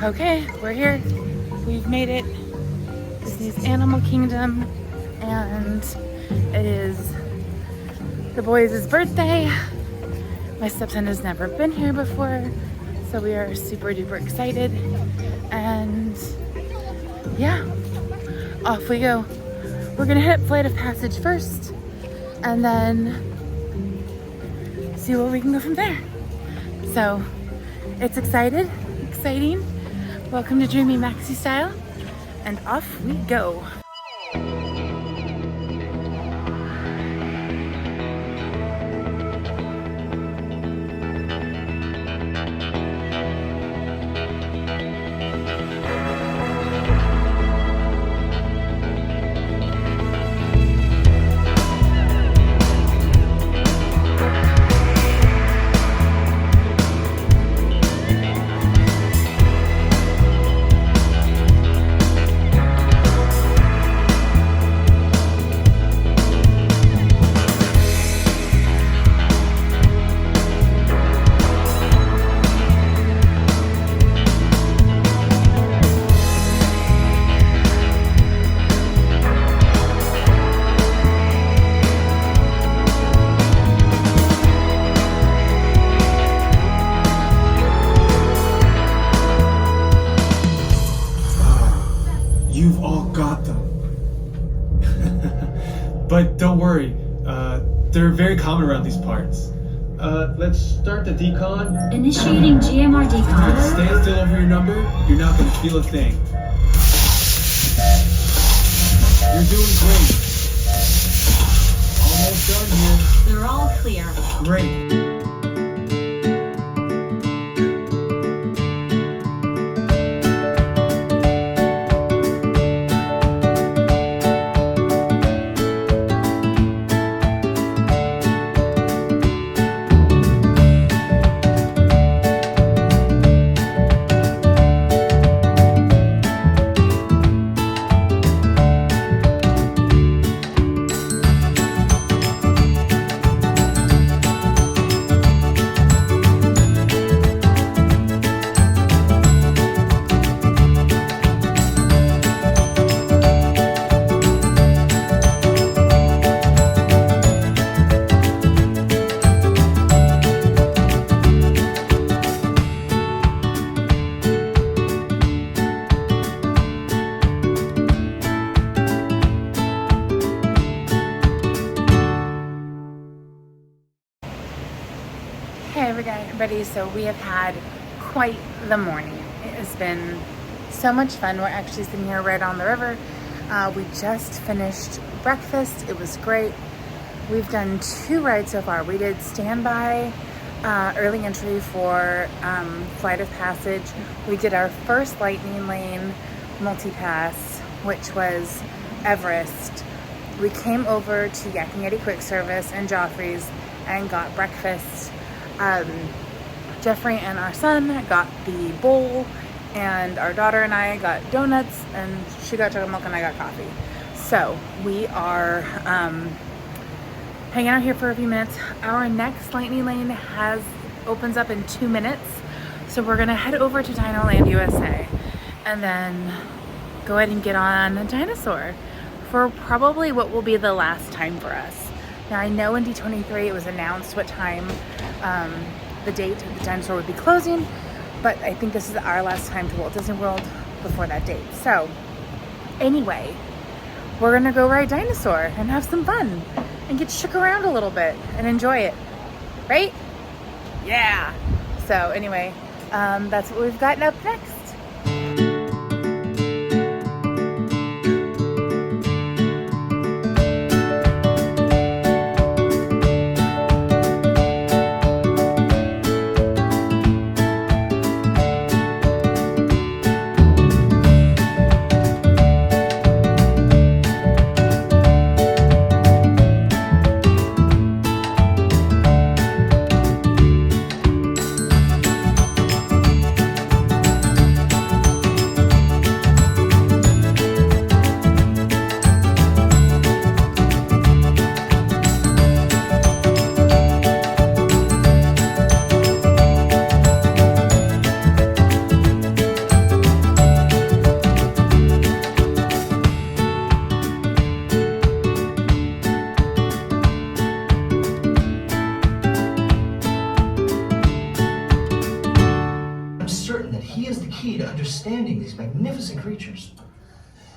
Okay, we're here. We've made it. Disney's Animal Kingdom, and it is the boys' birthday. My stepson has never been here before, so we are super duper excited. And yeah, off we go. We're gonna hit Flight of Passage first, and then see where we can go from there. So it's exciting. Welcome to Dreamy Maxi Style, and off we go. You've all got them. But don't worry, they're very common around these parts. Let's start the decon. Initiating GMR decon. Stand still over your number. You're not going to feel a thing. You're doing great. Almost done here. They're all clear. Great. Hey everybody, so we have had quite the morning. It has been so much fun. We're actually sitting here right on the river. We just finished breakfast. It was great. We've done 2 rides so far. We did standby early entry for Flight of Passage. We did our first Lightning Lane multi-pass, which was Everest. We came over to Yak and Yeti Quick Service and Joffrey's and got breakfast. Jeffrey and our son got the bowl, and our daughter and I got donuts, and she got chocolate milk and I got coffee. So we are hanging out here for a few minutes. Our next Lightning Lane opens up in 2 minutes, so we're gonna head over to Dinoland USA and then go ahead and get on a dinosaur for probably what will be the last time for us. Now I know in D23 it was announced what time the date the dinosaur would be closing, but I think this is our last time to Walt Disney World before that date. So anyway, we're gonna go ride dinosaur and have some fun and get shook around a little bit and enjoy it, right? Yeah. So anyway, that's what we've gotten up next. to understanding these magnificent creatures.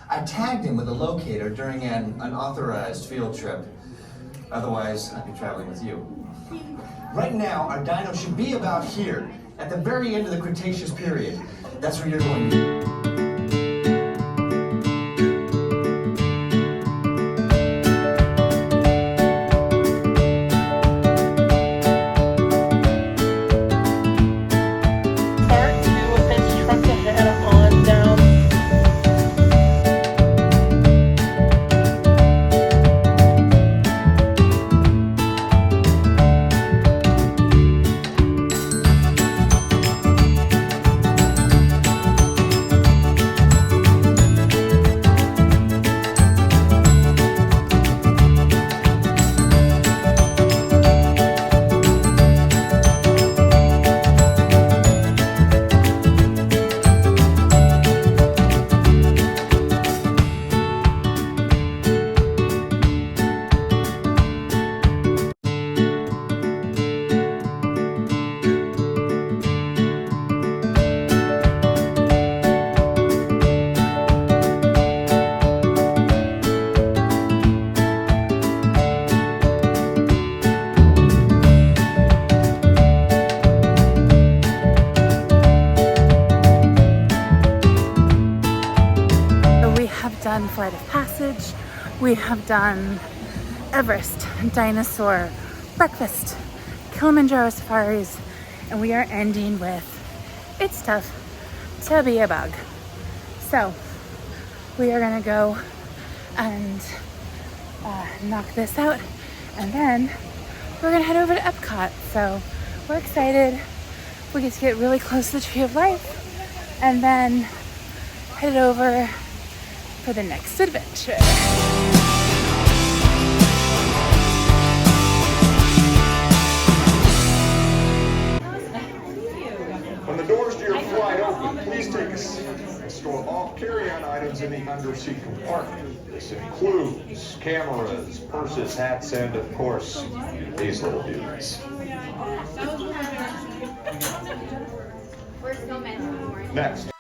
I tagged him with a locator during an unauthorized field trip. Otherwise, I'd be traveling with you. Right now, our dino should be about here, at the very end of the Cretaceous period. That's where you're going. Done Flight of Passage, we have done Everest, Dinosaur, Breakfast, Kilimanjaro Safaris, and we are ending with It's Tough to Be a Bug. So we are gonna go and knock this out, and then we're gonna head over to Epcot. So we're excited. We get to get really close to the Tree of Life and then head over for the next adventure. When the doors to your flight open, please take a seat and store all carry-on items in the underseat compartment. This includes cameras, purses, hats, and of course, these little dudes. Next.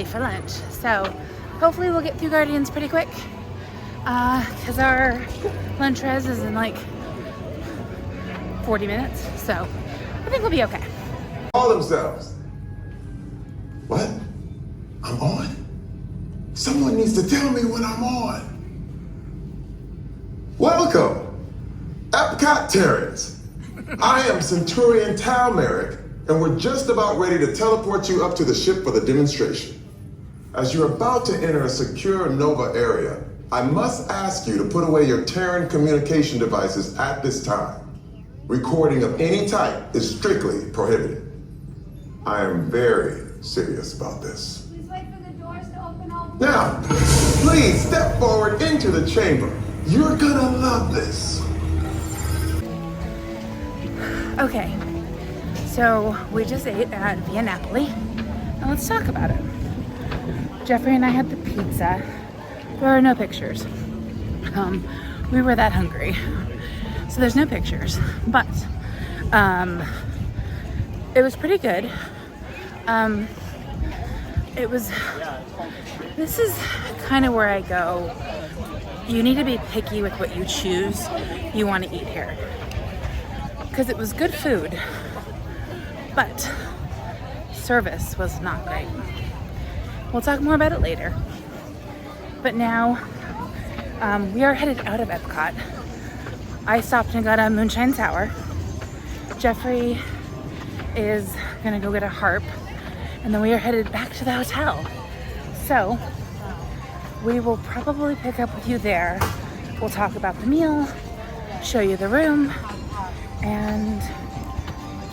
For lunch, so hopefully we'll get through Guardians pretty quick because our lunch res is in like 40 minutes, so I think we'll be okay. All themselves. What? I'm on? Someone needs to tell me when I'm on. Welcome, Epcot-tarians. I am Centurion Tal Merrick, and we're just about ready to teleport you up to the ship for the demonstration. As you're about to enter a secure Nova area, I must ask you to put away your Terran communication devices at this time. Recording of any type is strictly prohibited. I am very serious about this. Please wait for the doors to open all. Now, please step forward into the chamber. You're gonna love this. Okay, so we just ate at Via Napoli, and let's talk about it. Jeffrey and I had the pizza. There are no pictures. We were that hungry, so there's no pictures. But it was pretty good. This is kind of where I go. You need to be picky with what you choose you want to eat here, because it was good food, but service was not great. We'll talk more about it later. But now we are headed out of Epcot. I stopped and got a moonshine sour. Jeffrey is gonna go get a harp, and then we are headed back to the hotel. So we will probably pick up with you there. We'll talk about the meal, show you the room, and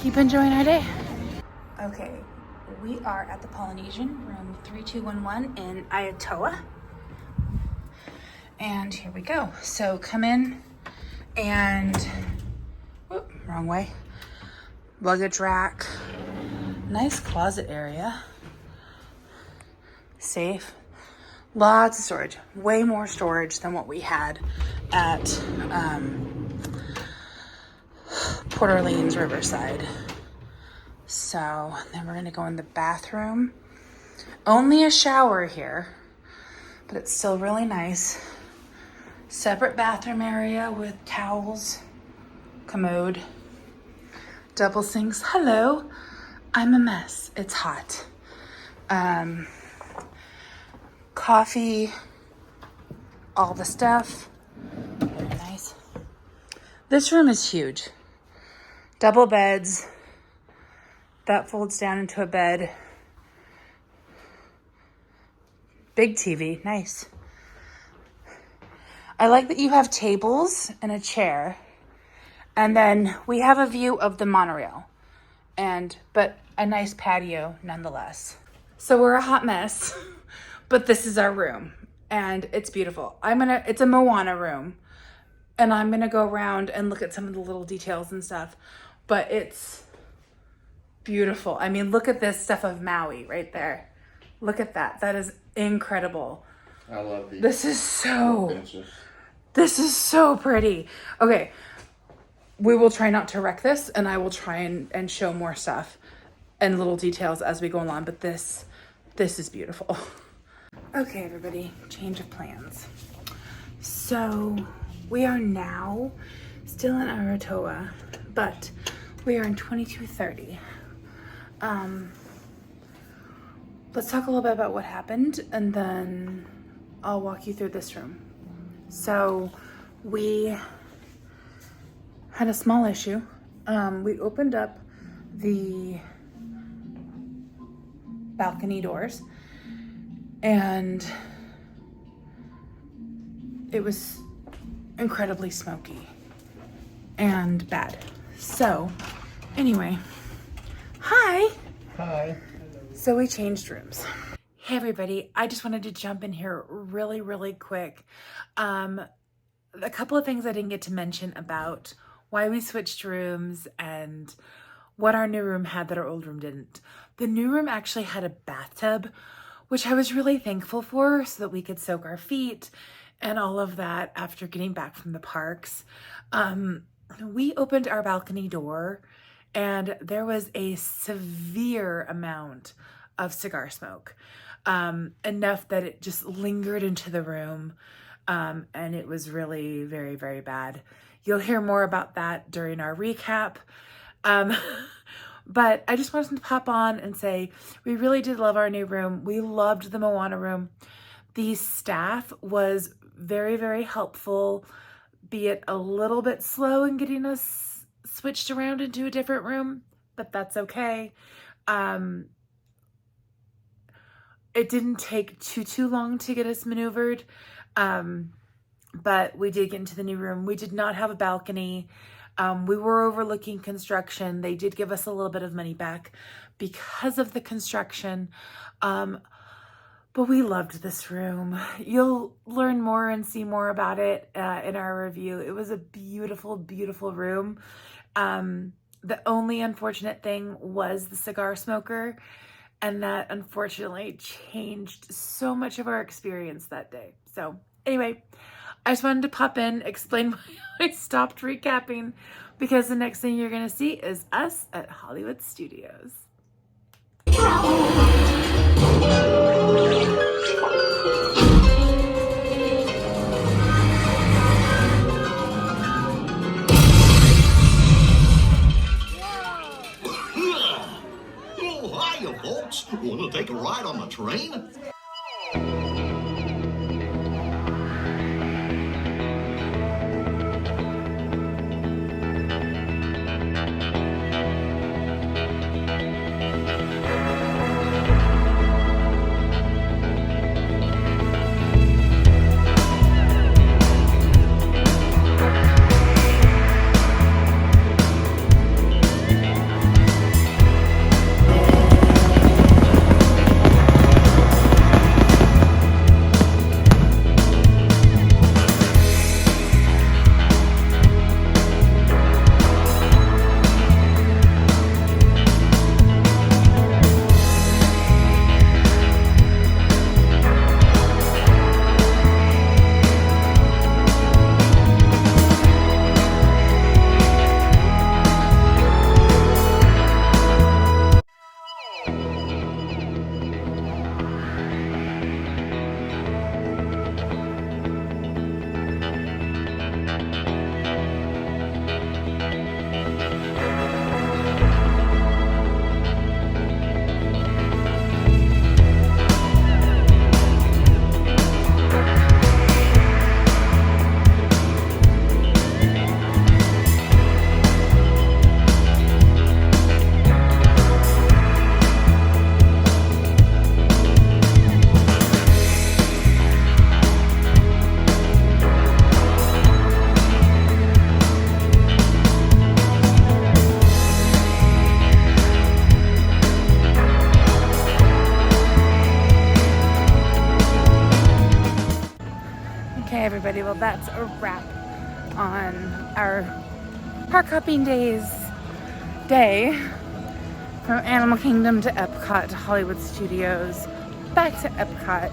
keep enjoying our day. Okay, we are at the Polynesian, room 3211 in Ayatoa. And here we go. So come in and, whoop, wrong way. Luggage rack, nice closet area, safe, lots of storage, way more storage than what we had at Port Orleans Riverside. So then we're gonna go in the bathroom. Only a shower here, but it's still really nice. Separate bathroom area with towels, commode, double sinks. Hello, I'm a mess. It's hot. Coffee, all the stuff. Very nice. This room is huge. Double beds. That folds down into a bed. Big TV, nice. I like that you have tables and a chair. And then we have a view of the monorail. But a nice patio nonetheless. So we're a hot mess, but this is our room and it's beautiful. It's a Moana room, and I'm gonna go around and look at some of the little details and stuff, but it's beautiful. I mean, look at this stuff of Maui right there. Look at that. That is incredible. I love these. This is so pretty. Okay, we will try not to wreck this, and I will try and show more stuff and little details as we go along, but this is beautiful. Okay, everybody, change of plans. So we are now still in Ayatoa, but we are in 2230. Let's talk a little bit about what happened, and then I'll walk you through this room. So we had a small issue. We opened up the balcony doors, and it was incredibly smoky and bad. So anyway, hi. So we changed rooms. Hey everybody, I just wanted to jump in here really quick. A couple of things I didn't get to mention about why we switched rooms and what our new room had that our old room didn't. The new room actually had a bathtub, which I was really thankful for, so that we could soak our feet and all of that after getting back from the parks. We opened our balcony door and there was a severe amount of cigar smoke, enough that it just lingered into the room, and it was really very bad. You'll hear more about that during our recap. But I just wanted to pop on and say we really did love our new room. We loved the Moana room. The staff was very helpful, be it a little bit slow in getting us switched around into a different room, but that's okay. It didn't take too long to get us maneuvered, but we did get into the new room. We did not have a balcony. We were overlooking construction. They did give us a little bit of money back because of the construction, but we loved this room. You'll learn more and see more about it in our review. It was a beautiful room. The only unfortunate thing was the cigar smoker, and that unfortunately changed so much of our experience that day. So anyway, I just wanted to pop in, explain why I stopped recapping, because the next thing you're going to see is us at Hollywood Studios. Oh, hiya, folks. Want to take a ride on the train? everybody. Well, that's a wrap on our park hopping day from Animal Kingdom to Epcot to Hollywood Studios, back to Epcot.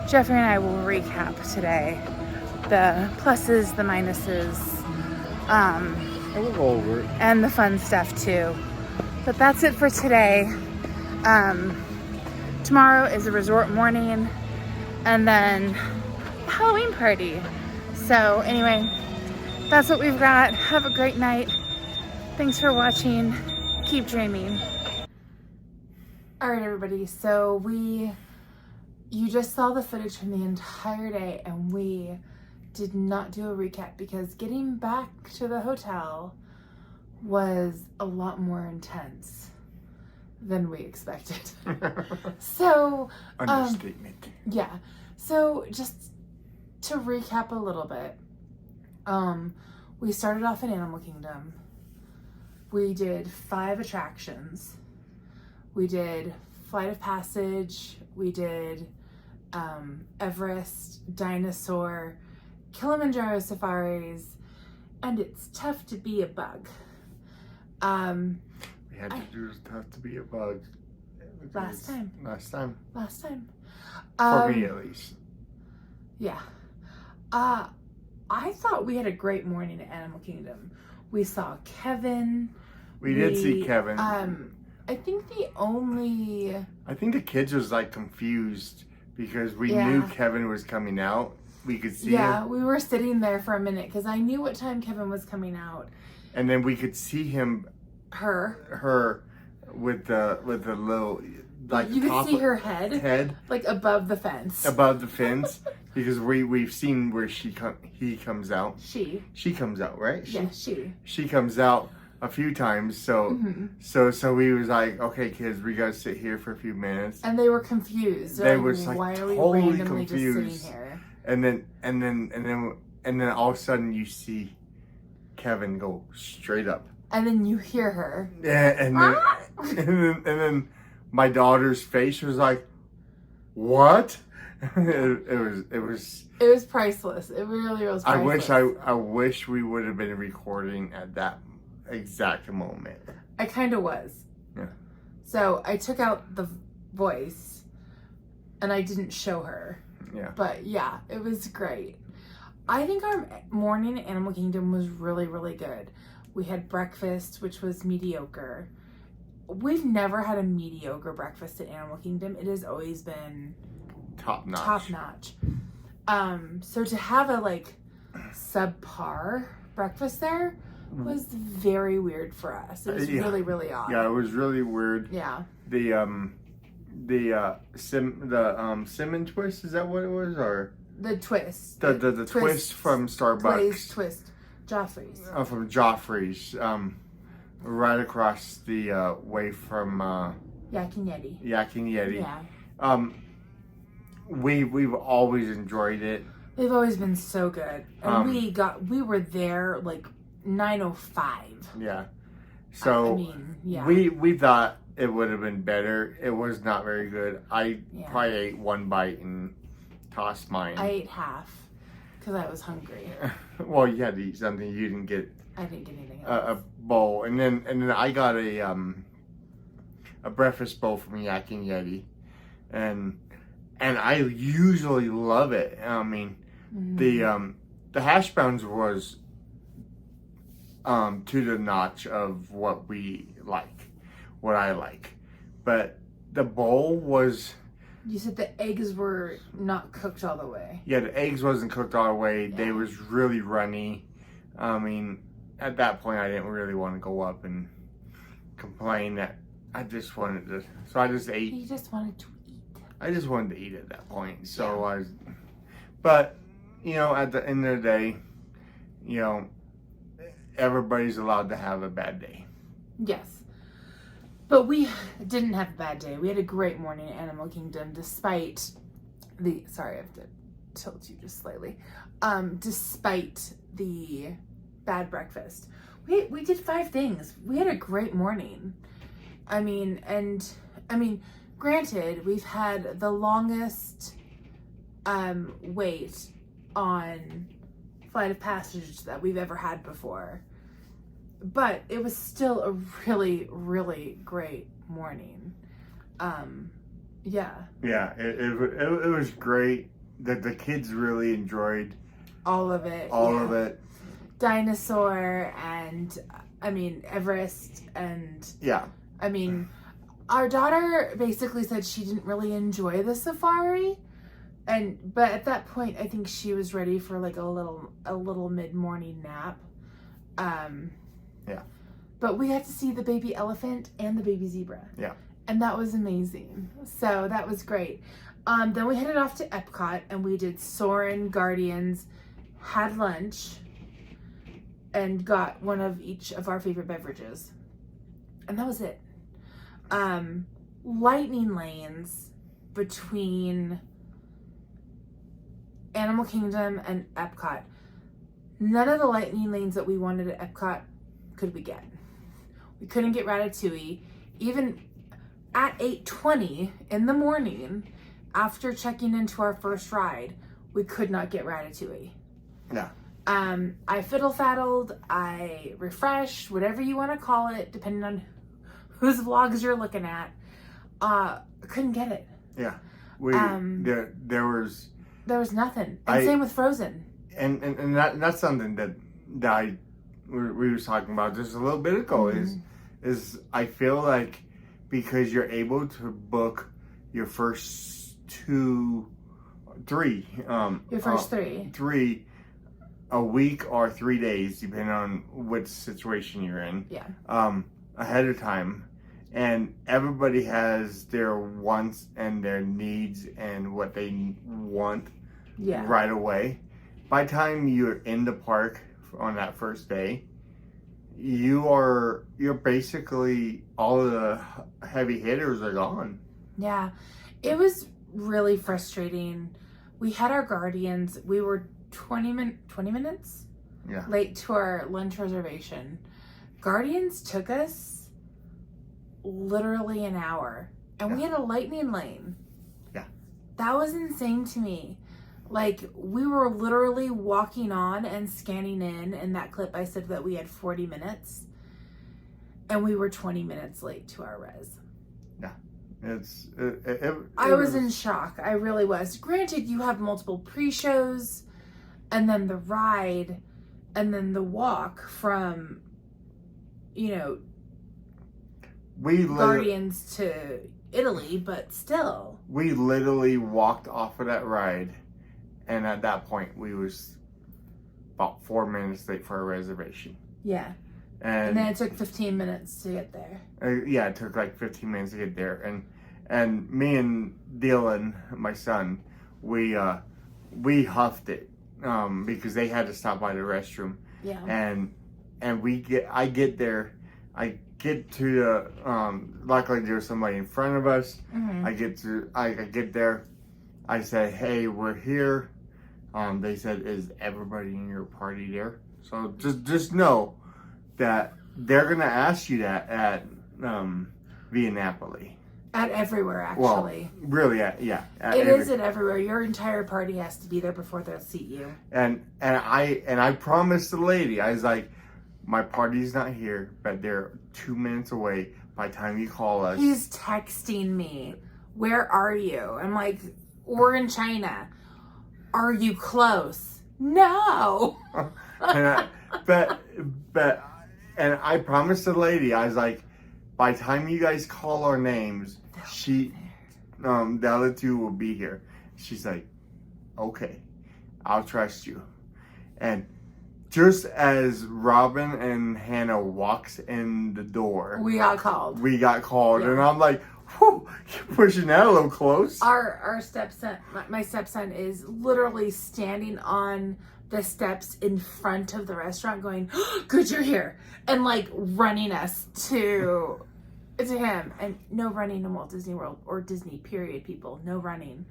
Jeffrey and I will recap today the pluses, the minuses, I will go over it. and the fun stuff too. But that's it for today. Tomorrow is a resort morning, and then a Halloween party. So anyway, that's what we've got. Have a great night. Thanks for watching. Keep dreaming. All right, everybody. So you just saw the footage from the entire day, and we did not do a recap because getting back to the hotel was a lot more intense than we expected. So, Understatement. yeah. So just to recap a little bit, we started off in Animal Kingdom. We did 5 attractions. We did Flight of Passage. We did Everest, Dinosaur, Kilimanjaro Safaris, and It's Tough to Be a Bug. We had to do Tough to Be a Bug. Last time. For me, at least. Yeah. I thought we had a great morning at Animal Kingdom. We saw Kevin. We did see Kevin. I think I think the kids was like confused because we knew Kevin was coming out. We could see him. Yeah, we were sitting there for a minute because I knew what time Kevin was coming out. And then we could see him. Her with the little, like, you could see her head like above the fence. Because we've seen where he comes out. She comes out, right? She comes out a few times. So so we was like, okay, kids, we gotta sit here for a few minutes. And they were confused. They was like, why are we totally randomly confused. just sitting here? And then all of a sudden you see Kevin go straight up. And then you hear her. Yeah, and then my daughter's face was like, "What?" It was priceless. It really was priceless. I wish we would have been recording at that exact moment. I kind of was. Yeah. So I took out the voice, and I didn't show her. Yeah. But yeah, it was great. I think our morning at Animal Kingdom was really, really good. We had breakfast, which was mediocre. We've never had a mediocre breakfast at Animal Kingdom. It has always been top notch. So to have a like subpar breakfast there was very weird for us. It was really, really odd. Yeah, it was really weird. Yeah. The cinnamon twist, is that what it was, or the twist? The twist from Starbucks. Glazed twist. Joffrey's. From Joffrey's. Right across the way from Yak and Yeti. Yeah. We've always enjoyed it. They've always been so good. And we were there like 9:05. Yeah. So I mean, yeah. We thought it would have been better. It was not very good. I probably ate one bite and tossed mine. I ate half because I was hungry. Well, you had to eat something. You didn't get. I didn't get anything else. A bowl, and then I got a breakfast bowl from Yak and Yeti, and I usually love it. I mean, the hash browns was to the notch of what I like, but the bowl was. You said the eggs were not cooked all the way. Yeah, the eggs wasn't cooked all the way. Yeah. They was really runny. I mean, at that point, I didn't really want to go up and complain that I just wanted to. So I just ate. You just wanted to eat. I just wanted to eat at that point. So but at the end of the day, everybody's allowed to have a bad day. Yes. But we didn't have a bad day. We had a great morning at Animal Kingdom despite the... Sorry, I have to tilt you just slightly. Despite the bad breakfast. We did 5 things. We had a great morning. I mean, granted, we've had the longest wait on Flight of Passage that we've ever had before. But it was still a really, really great morning. Yeah. Yeah, it was great. The kids really enjoyed all of it. All of it. Dinosaur and, I mean, Everest and... Yeah. I mean, our daughter basically said she didn't really enjoy the safari. But at that point, I think she was ready for like a little mid-morning nap. Yeah. But we got to see the baby elephant and the baby zebra. Yeah. And that was amazing. So that was great. Then we headed off to Epcot and we did Soarin' Guardians, had lunch, and got one of each of our favorite beverages. And that was it. Lightning lanes between Animal Kingdom and Epcot. None of the lightning lanes that we wanted at Epcot could we get. We couldn't get Ratatouille. Even at 8:20 in the morning, after checking into our first ride, we could not get Ratatouille. Yeah. I fiddle-faddled, I refreshed, whatever you want to call it, depending on whose vlogs you're looking at. Couldn't get it. Yeah. There was nothing. And same with Frozen. And that's something that we were talking about just a little bit ago. Is I feel like because you're able to book your first three a week or 3 days, depending on which situation you're in. Yeah. Ahead of time, and everybody has their wants and their needs and what they want. Yeah. Right away. By the time you're in the park on that first day, you're basically all of the heavy hitters are gone. Yeah. It was really frustrating. We had our Guardians. We were 20 minutes late to our lunch reservation. Guardians took us literally an hour. And we had a lightning lane. Yeah. That was insane to me. Like, we were literally walking on and scanning in that clip I said that we had 40 minutes. And we were 20 minutes late to our res. Yeah. I was in shock. I really was. Granted, you have multiple pre-shows, and then the ride, and then the walk from, Guardians to Italy, but still. We literally walked off of that ride. And at that point, we was about 4 minutes late for our reservation. Yeah. And then it took 15 minutes to get there. It took like 15 minutes to get there. And me and Dylan, my son, we huffed it because they had to stop by the restroom. Yeah. And I get there. I get to the luckily there was somebody in front of us. Mm-hmm. I get there. I said, "Hey, we're here." They said, "Is everybody in your party there?" So just know that they're gonna ask you that at Via Napoli. At everywhere, actually. Well, really, at is at everywhere. Your entire party has to be there before they'll seat you. And I promised the lady, I was like, my party's not here, but they're 2 minutes away by the time you call us. He's texting me, "Where are you?" I'm like, "We're in China. Are you close?" "No." But I promised the lady, I was like, by the time you guys call our names, the other two will be here. She's like, "Okay, I'll trust you." And just as Robin and Hannah walks in the door, we got called. Yeah. And I'm like, whew, you're pushing that a little close. Our stepson, my stepson, is literally standing on the steps in front of the restaurant going, "Oh, good, you're here," and like running us to him. And no running in Walt Disney World or Disney, period, people. No running.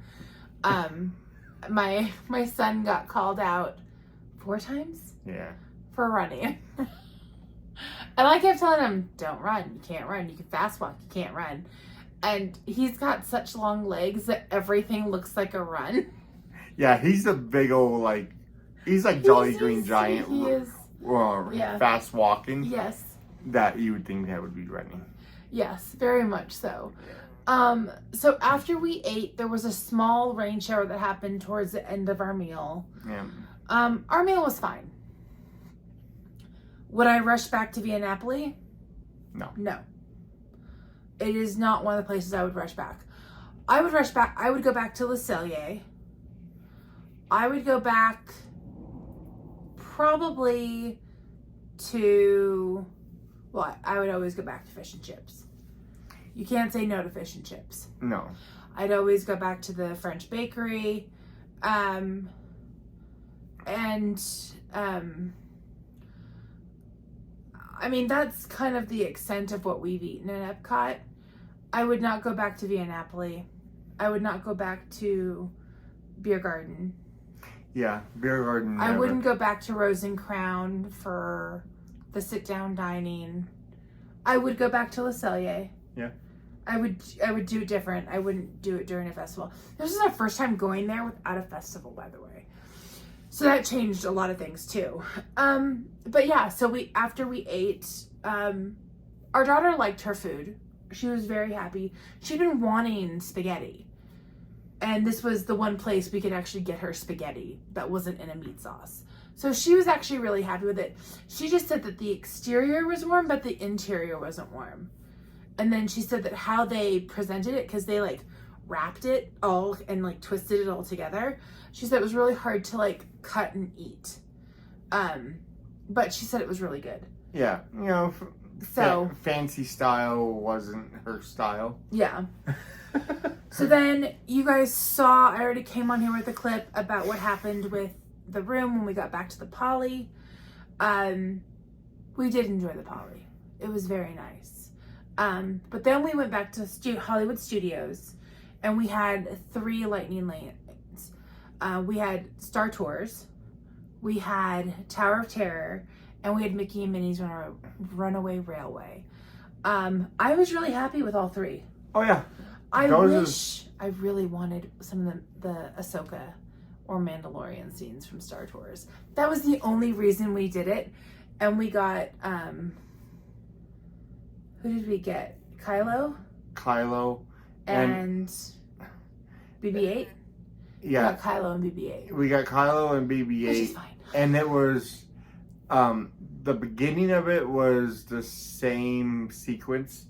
My son got called out 4 times. Yeah. For running. And I kept telling him, "Don't run. You can't run. You can fast walk. You can't run." And he's got such long legs that everything looks like a run. Yeah, he's a big old, like, he's like Jolly Green Giant. He is. Yeah. Fast walking. Yes. That you would think that would be running. Yes, very much so. So after we ate, there was a small rain shower that happened towards the end of our meal. Yeah. Our meal was fine. Would I rush back to Via Napoli? No. No. It is not one of the places I would rush back. I would go back to Le Cellier. I would go back probably to, well, I would always go back to fish and chips. You can't say no to fish and chips. No. I'd always go back to the French bakery. I mean, that's kind of the extent of what we've eaten at Epcot. I would not go back to Via Napoli. I would not go back to Beer Garden. Yeah, Beer Garden. I wouldn't go back to Rose and Crown for the sit-down dining. I would go back to Le Cellier. Yeah. I would do it different. I wouldn't do it during a festival. This is our first time going there without a festival, by the way. So that changed a lot of things too. But yeah, so after we ate, our daughter liked her food. She was very happy. She'd been wanting spaghetti. And this was the one place we could actually get her spaghetti that wasn't in a meat sauce. So she was actually really happy with it. She just said that the exterior was warm, but the interior wasn't warm. And then she said that how they presented it, because they like wrapped it all and like twisted it all together. She said it was really hard to like cut and eat. But she said it was really good. Yeah, you know, so fancy style wasn't her style. Yeah. So then you guys saw, I already came on here with a clip about what happened with the room when we got back to the Poly. We did enjoy the Poly. It was very nice. But then we went back to Hollywood Studios and we had 3 lightning lanes. We had Star Tours, we had Tower of Terror, and we had Mickey and Minnie's Runaway Railway. I was really happy with all 3. Oh yeah. I really wanted some of the Ahsoka or Mandalorian scenes from Star Tours. That was the only reason we did it. And we got, who did we get? Kylo and BB-8? Yeah. We got Kylo and BB-8. We got Kylo and BB-8. Which is fine. And it was, the beginning of it was the same sequence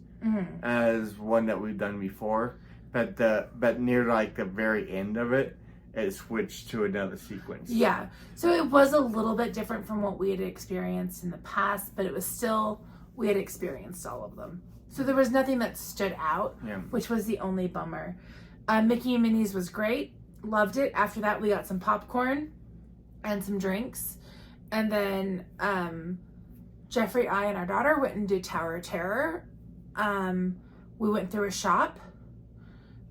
as one that we've done before, but near like the very end of it, it switched to another sequence. Yeah, so it was a little bit different from what we had experienced in the past, but it was still, we had experienced all of them. So there was nothing that stood out, which was the only bummer. Mickey and Minnie's was great, loved it. After that, we got some popcorn and some drinks, and then Jeffrey, I, and our daughter went and did Tower of Terror. We went through a shop,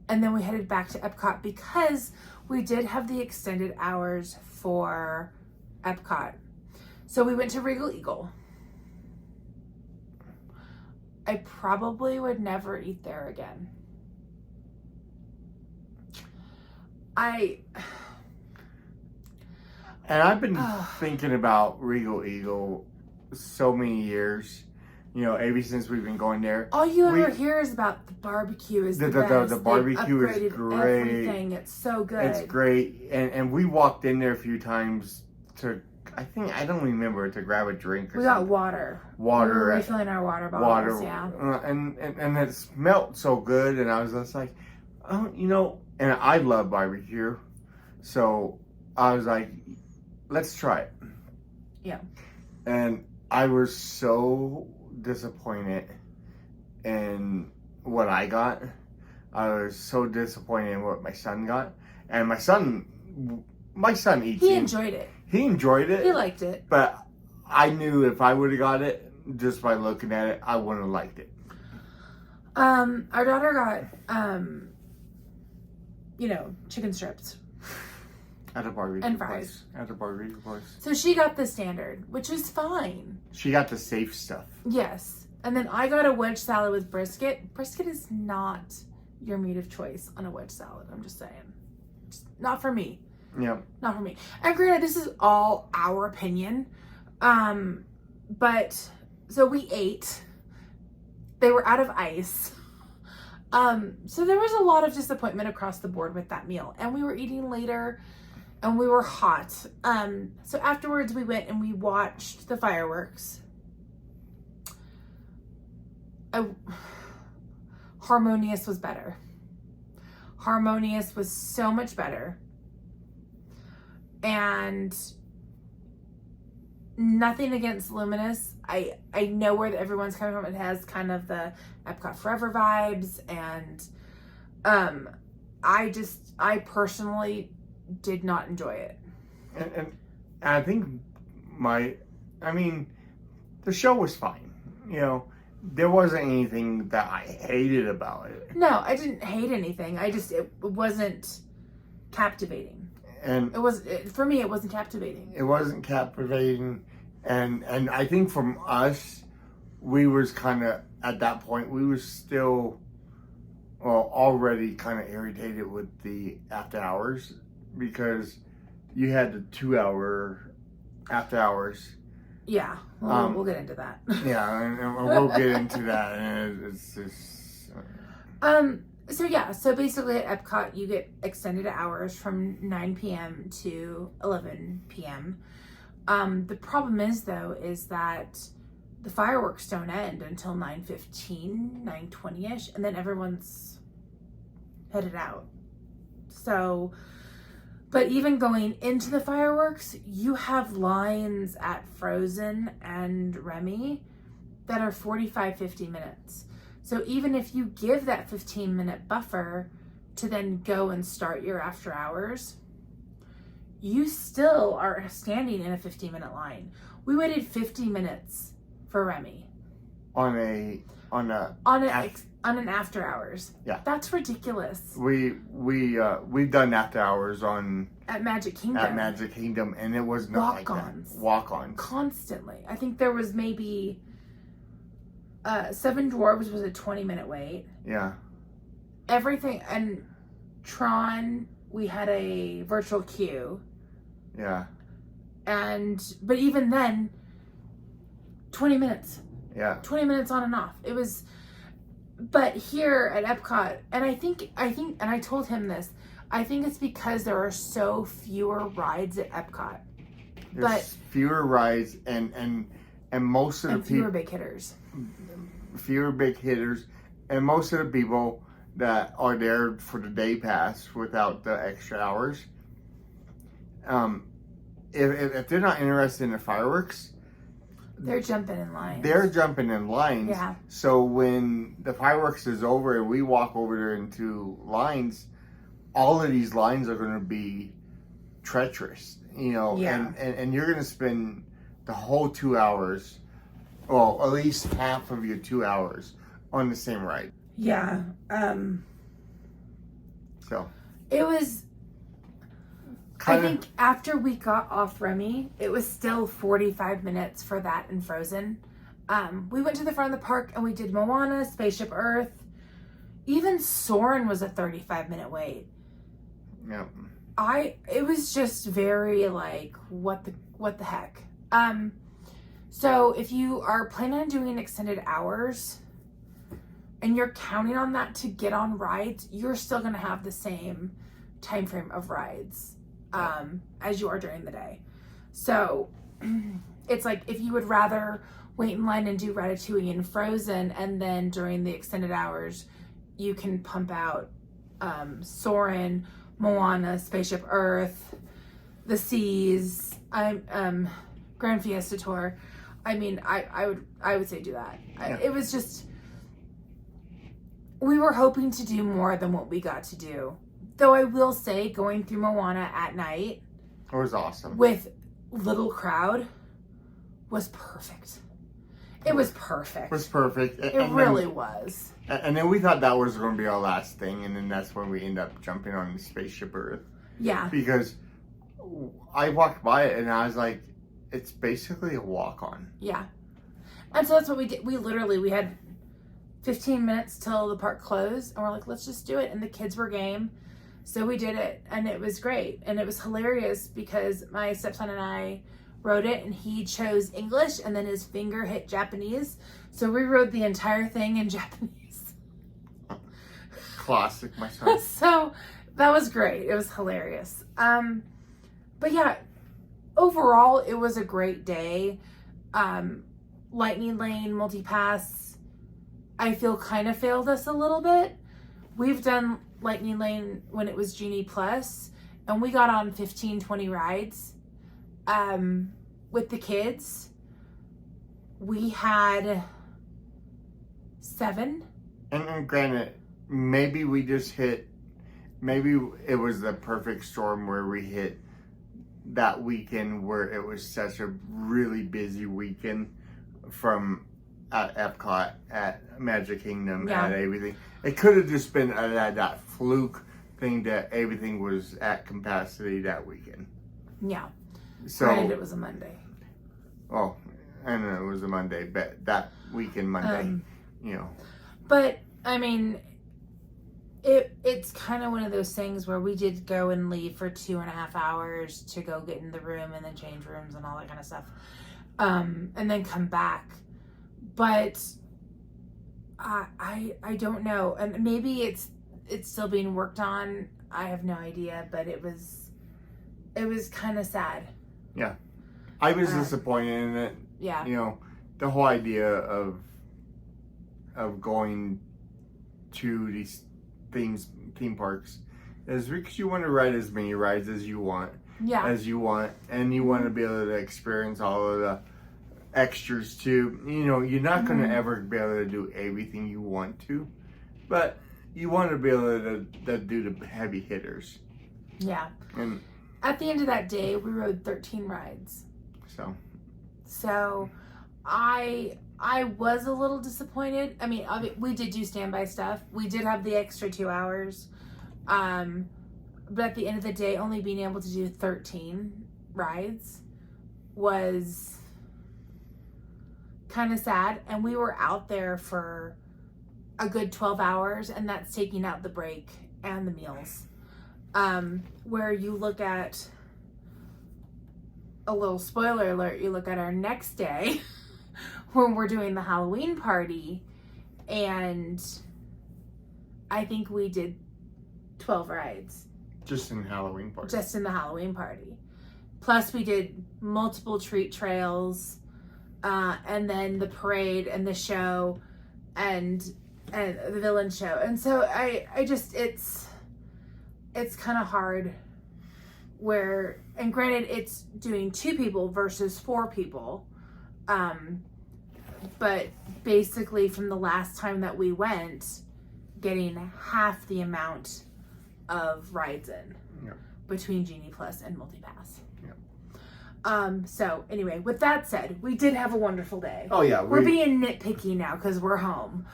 and then we headed back to Epcot because we did have the extended hours for Epcot. So we went to Regal Eagle. I probably would never eat there again. And I've been thinking about Regal Eagle so many years. You know, ever since we've been going there. All you ever hear is about the barbecue is the best. The barbecue is great. Everything. It's so good. It's great. And we walked in there a few times to, I don't remember, to grab a drink or something. We got water. We were refilling our water bottles, yeah. And it smelled so good. And I was just like, oh, you know, and I love barbecue. So I was like, let's try it. Yeah. And I was so disappointed in what I got. I was so disappointed in what my son got. And my son eats. He enjoyed it. He enjoyed it. He liked it. But I knew if I would have got it, just by looking at it, I wouldn't have liked it. Our daughter got, chicken strips. At a barbecue and fries. At a barbecue place. So she got the standard, which was fine. She got the safe stuff. Yes. And then I got a wedge salad with brisket. Brisket is not your meat of choice on a wedge salad. I'm just saying. Not for me. Yeah. Not for me. And granted, this is all our opinion. But so we ate. They were out of ice. So there was a lot of disappointment across the board with that meal. And we were eating later and we were hot. So afterwards we went and we watched the fireworks. Harmonious was better. Harmonious was so much better. And nothing against Luminous. I know where everyone's coming from. It has kind of the Epcot Forever vibes, and I personally did not enjoy it. And I think the show was fine. You know, there wasn't anything that I hated about it. No, I didn't hate anything. It wasn't captivating. And For me, it wasn't captivating. It wasn't captivating. And I think from us, we was kind of, at that point, we was still, already kind of irritated with the after hours, because you had the 2-hour after hours. Yeah, we'll get into that. Yeah, and we'll get into that. And it's just... So basically at Epcot, you get extended hours from 9 p.m. to 11 p.m. The problem is that the fireworks don't end until 9:15, 9:20ish, and then everyone's headed out. So, but even going into the fireworks, you have lines at Frozen and Remy that are 50 minutes. So even if you give that 15-minute buffer to then go and start your after hours, you still are standing in a 15-minute line. We waited 50 minutes for Remy. On an after hours. Yeah. That's ridiculous. We've done after hours at Magic Kingdom. And it was not like that. Walk-ons. Constantly. I think there was maybe Seven Dwarves was a 20-minute wait. Yeah. Everything, and Tron, we had a virtual queue. Yeah. But even then, 20 minutes. Yeah. 20 minutes on and off. It was, but here at Epcot, and I think, and I told him this, I think it's because there are so fewer rides at Epcot. There's fewer rides and most of the people. Fewer big hitters. Fewer big hitters, and most of the people that are there for the day pass without the extra hours, if they're not interested in the fireworks, they're jumping in lines. Yeah. So when the fireworks is over and we walk over there into lines, all of these lines are going to be treacherous, you know. Yeah. And you're going to spend the whole 2 hours. Well, at least half of your 2 hours on the same ride. Yeah. So. It was, I think after we got off Remy, it was still 45 minutes for that and Frozen. We went to the front of the park and we did Moana, Spaceship Earth. Even Soarin' was a 35-minute wait. Yeah. It was just very like, what the heck? So if you are planning on doing extended hours and you're counting on that to get on rides, you're still going to have the same time frame of rides as you are during the day. So it's like if you would rather wait in line and do Ratatouille and Frozen, and then during the extended hours you can pump out Soarin', Moana, Spaceship Earth, The Seas, Grand Fiesta Tour. I mean, I would say do that. Yeah. It was just, we were hoping to do more than what we got to do. Though I will say, going through Moana at night, it was awesome. With little crowd was perfect. It was perfect. It was perfect. It really was. And then we thought that was going to be our last thing, and then that's when we end up jumping on the Spaceship Earth. Yeah. Because I walked by it and I was like, it's basically a walk-on. Yeah. And so that's what we did. We had 15 minutes till the park closed, and we're like, let's just do it. And the kids were game. So we did it, and it was great. And it was hilarious because my stepson and I rode it, and he chose English, and then his finger hit Japanese. So we rode the entire thing in Japanese. Classic, my son. So that was great. It was hilarious. But yeah, overall, it was a great day. Lightning Lane multi-pass, I feel kind of failed us a little bit. We've done Lightning Lane when it was Genie Plus, and we got on 15, 20 rides. With the kids, we had 7. And granted, maybe we just hit, maybe it was the perfect storm where we hit that weekend where it was such a really busy weekend from at Epcot, at Magic Kingdom, at everything. It could have just been that fluke thing that everything was at capacity that weekend. Yeah. So Granted, it was a Monday. Oh, I know it was a Monday, but that weekend Monday, you know. But I mean, it's kind of one of those things where we did go and leave for 2.5 hours to go get in the room and then change rooms and all that kind of stuff, and then come back. But I don't know, and maybe it's still being worked on. I have no idea, but it was kind of sad. Yeah, I was disappointed in it. Yeah, you know, the whole idea of going to these theme parks is because you want to ride as many rides as you want. Yeah. As you want, and you want to be able to experience all of the extras too. You know, you're not going to ever be able to do everything you want to, but you want to be able to do the heavy hitters. Yeah. And at the end of that day, we rode 13 rides. So I was a little disappointed. I mean, we did do standby stuff. We did have the extra 2 hours. But at the end of the day, only being able to do 13 rides was kind of sad. And we were out there for a good 12 hours, and that's taking out the break and the meals. Where you look at, a little spoiler alert, you look at our next day when we're doing the Halloween party, and I think we did 12 rides. just in Halloween party. Just in the Halloween party. Plus we did multiple treat trails, and then the parade and the show and the villain show. And so I just, it's kind of hard where, and granted it's doing 2 people versus 4 people. But basically from the last time that we went, getting half the amount of rides in between Genie Plus and Multipass. So anyway, with that said, we did have a wonderful day. Oh yeah. We're being nitpicky now because we're home.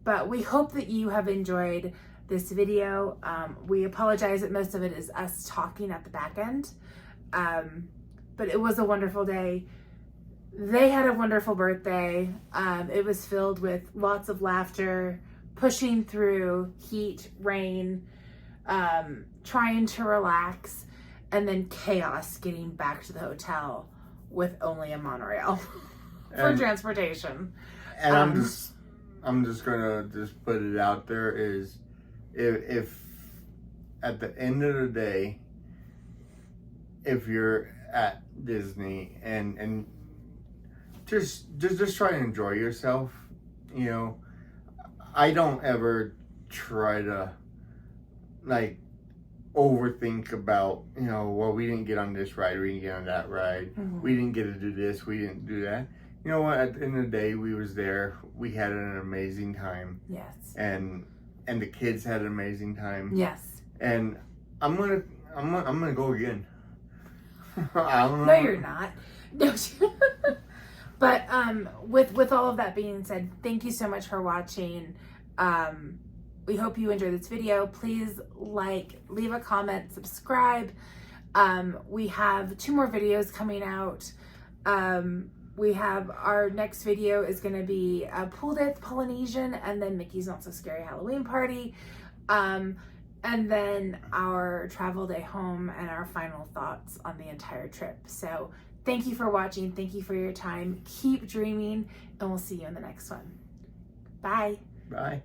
But we hope that you have enjoyed this video. We apologize that most of it is us talking at the back end. But it was a wonderful day. They had a wonderful birthday. It was filled with lots of laughter, pushing through heat, rain, trying to relax, and then chaos getting back to the hotel with only a monorail for transportation. And I'm just gonna put it out there is, if at the end of the day, if you're at Disney and just try to enjoy yourself, you know. I don't ever try to like overthink about, you know, well, we didn't get on this ride, we didn't get on that ride, we didn't get to do this, we didn't do that. You know what? At the end of the day, we was there. We had an amazing time. Yes. And the kids had an amazing time. Yes. And I'm gonna go again. I don't know. No, you're not. No. But with all of that being said, thank you so much for watching. We hope you enjoyed this video. Please leave a comment, subscribe. We have 2 more videos coming out. We have our next video is going to be Pool Day at the Polynesian, and then Mickey's Not So Scary Halloween Party. and then our travel day home and our final thoughts on the entire trip. So thank you for watching. Thank you for your time. Keep dreaming, and we'll see you in the next one. Bye. Bye.